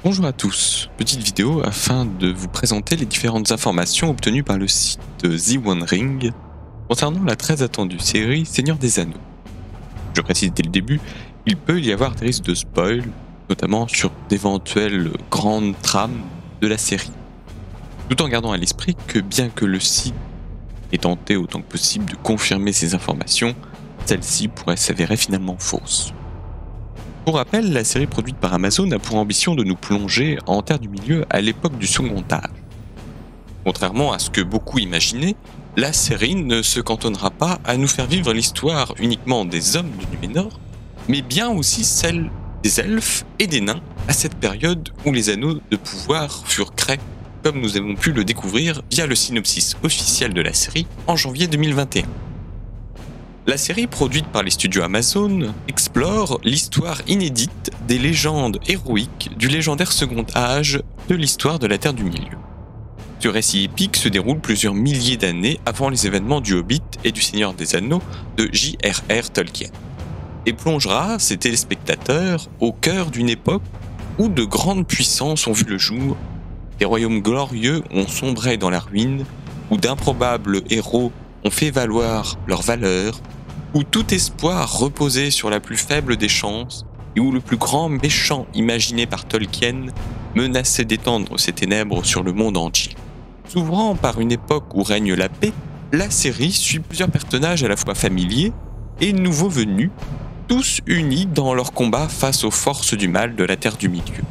Bonjour à tous, petite vidéo afin de vous présenter les différentes informations obtenues par le site The One Ring concernant la très attendue série Seigneur des Anneaux. Je précise dès le début, il peut y avoir des risques de spoil, notamment sur d'éventuelles grandes trames de la série. Tout en gardant à l'esprit que bien que le site ait tenté autant que possible de confirmer ces informations, celles-ci pourraient s'avérer finalement fausses. Pour rappel, la série produite par Amazon a pour ambition de nous plonger en Terre du Milieu à l'époque du Second Âge. Contrairement à ce que beaucoup imaginaient, la série ne se cantonnera pas à nous faire vivre l'histoire uniquement des hommes de Numénor, mais bien aussi celle des elfes et des nains à cette période où les anneaux de pouvoir furent créés, comme nous avons pu le découvrir via le synopsis officiel de la série en janvier 2021. La série produite par les studios Amazon explore l'histoire inédite des légendes héroïques du légendaire Second Âge de l'histoire de la Terre du Milieu. Ce récit épique se déroule plusieurs milliers d'années avant les événements du Hobbit et du Seigneur des Anneaux de J.R.R. Tolkien, et plongera ses téléspectateurs au cœur d'une époque où de grandes puissances ont vu le jour, des royaumes glorieux ont sombré dans la ruine, où d'improbables héros ont fait valoir leur valeur, où tout espoir reposait sur la plus faible des chances, et où le plus grand méchant imaginé par Tolkien menaçait d'étendre ses ténèbres sur le monde entier. S'ouvrant par une époque où règne la paix, la série suit plusieurs personnages à la fois familiers et nouveaux venus, tous unis dans leur combat face aux forces du mal de la Terre du Milieu.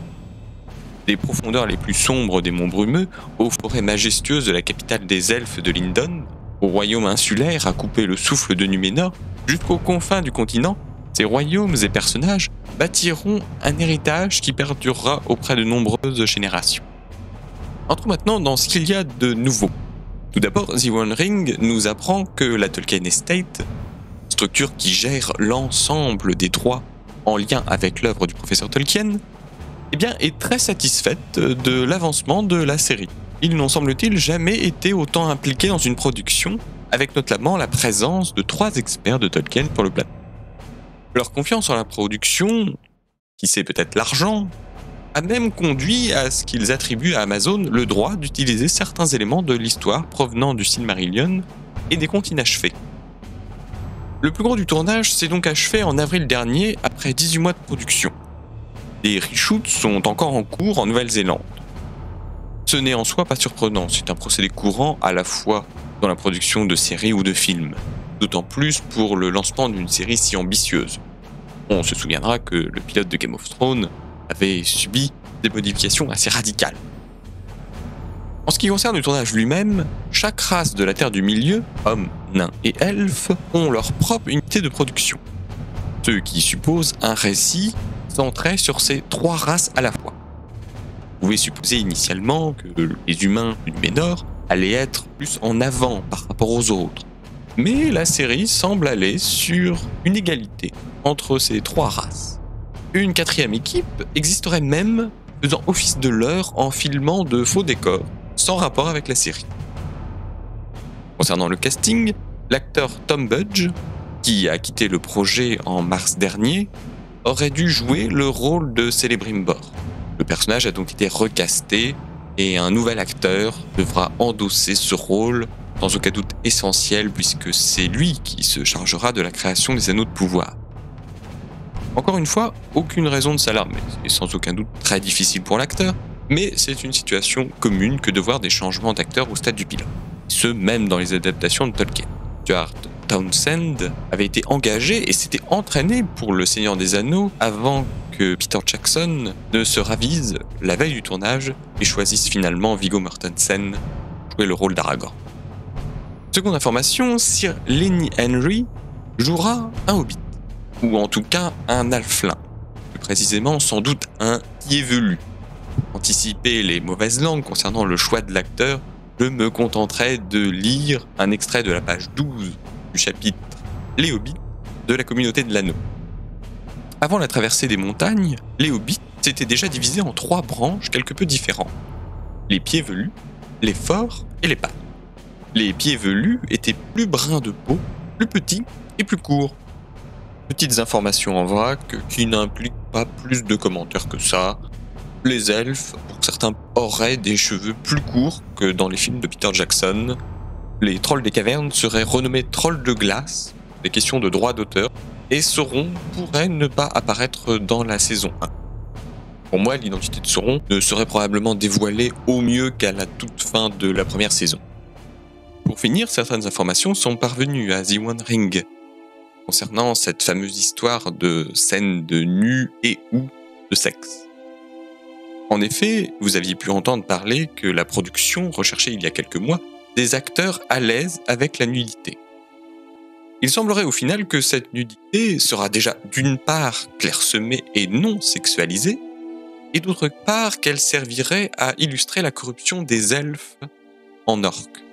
Des profondeurs les plus sombres des monts brumeux, aux forêts majestueuses de la capitale des elfes de Lindon, au royaume insulaire à couper le souffle de Numénor, jusqu'aux confins du continent, ces royaumes et personnages bâtiront un héritage qui perdurera auprès de nombreuses générations. Entrons maintenant dans ce qu'il y a de nouveau. Tout d'abord, The One Ring nous apprend que la Tolkien Estate, structure qui gère l'ensemble des droits en lien avec l'œuvre du professeur Tolkien, est très satisfaite de l'avancement de la série. Ils n'ont, semble-t-il, jamais été autant impliqués dans une production, avec notamment la présence de 3 experts de Tolkien pour le plateau. Leur confiance en la production, qui sait peut-être l'argent, a même conduit à ce qu'ils attribuent à Amazon le droit d'utiliser certains éléments de l'histoire provenant du Silmarillion et des contes inachevés. Le plus gros du tournage s'est donc achevé en avril dernier, après 18 mois de production. Les reshoots sont encore en cours en Nouvelle-Zélande. Ce n'est en soi pas surprenant, c'est un procédé courant à la fois dans la production de séries ou de films, d'autant plus pour le lancement d'une série si ambitieuse. On se souviendra que le pilote de Game of Thrones avait subi des modifications assez radicales. En ce qui concerne le tournage lui-même, chaque race de la Terre du Milieu, hommes, nains et elfes, ont leur propre unité de production, ce qui suppose un récit centré sur ces 3 races à la fois. Vous pouvez supposer initialement que les humains du Numénor allaient être plus en avant par rapport aux autres, mais la série semble aller sur une égalité entre ces 3 races. Une 4e équipe existerait même, faisant office de leurre en filmant de faux décors, sans rapport avec la série. Concernant le casting, l'acteur Tom Budge, qui a quitté le projet en mars dernier, aurait dû jouer le rôle de Celebrimbor. Le personnage a donc été recasté et un nouvel acteur devra endosser ce rôle, sans aucun doute essentiel puisque c'est lui qui se chargera de la création des anneaux de pouvoir. Encore une fois, aucune raison de s'alarmer, c'est sans aucun doute très difficile pour l'acteur, mais c'est une situation commune que de voir des changements d'acteurs au stade du pilote, ce même dans les adaptations de Tolkien. Stuart Townsend avait été engagé et s'était entraîné pour le Seigneur des Anneaux avant que Peter Jackson ne se ravise la veille du tournage et choisisse finalement Viggo Mortensen pour jouer le rôle d'Aragorn. Seconde information, Sir Lenny Henry jouera un hobbit, ou en tout cas un halflin, plus précisément sans doute un pied-velu. Pour anticiper les mauvaises langues concernant le choix de l'acteur, je me contenterai de lire un extrait de la page 12 du chapitre Les Hobbits de la communauté de l'anneau. Avant la traversée des montagnes, les hobbits s'étaient déjà divisés en 3 branches quelque peu différentes. Les pieds velus, les forts et les pâles. Les pieds velus étaient plus bruns de peau, plus petits et plus courts. Petites informations en vrac qui n'impliquent pas plus de commentaires que ça. les elfes, pour certains, auraient des cheveux plus courts que dans les films de Peter Jackson. Les trolls des cavernes seraient renommés trolls de glace, des questions de droit d'auteur, et Sauron pourrait ne pas apparaître dans la saison 1. Pour moi, l'identité de Sauron ne serait probablement dévoilée au mieux qu'à la toute fin de la première saison. Pour finir, certaines informations sont parvenues à The One Ring concernant cette fameuse histoire de scènes de nu et ou de sexe. En effet, vous aviez pu entendre parler que la production recherchait il y a quelques mois des acteurs à l'aise avec la nudité. Il semblerait au final que cette nudité sera déjà d'une part clairsemée et non sexualisée, et d'autre part qu'elle servirait à illustrer la corruption des elfes en orques.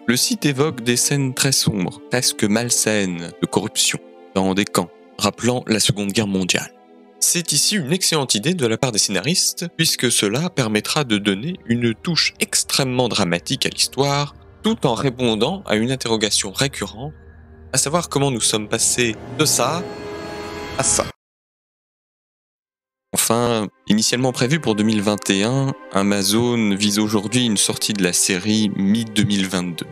Le site évoque des scènes très sombres, presque malsaines, de corruption, dans des camps, rappelant la Seconde Guerre mondiale. C'est ici une excellente idée de la part des scénaristes, puisque cela permettra de donner une touche extrêmement dramatique à l'histoire, tout en répondant à une interrogation récurrente, à savoir comment nous sommes passés de ça à ça. Enfin, initialement prévu pour 2021, Amazon vise aujourd'hui une sortie de la série mi-2022.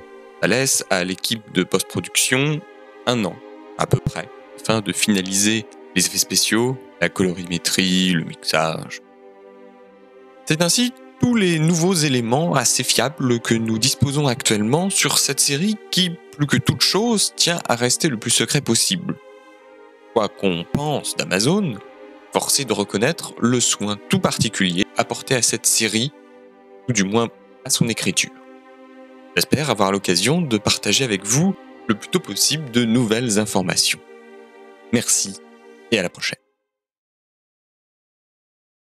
Ça laisse à l'équipe de post-production 1 an, à peu près, afin de finaliser les effets spéciaux, la colorimétrie, le mixage. C'est ainsi tous les nouveaux éléments assez fiables que nous disposons actuellement sur cette série qui, plus que toute chose, tient à rester le plus secret possible. Quoi qu'on pense d'Amazon, forcé de reconnaître le soin tout particulier apporté à cette série, ou du moins à son écriture. J'espère avoir l'occasion de partager avec vous le plus tôt possible de nouvelles informations. Merci et à la prochaine.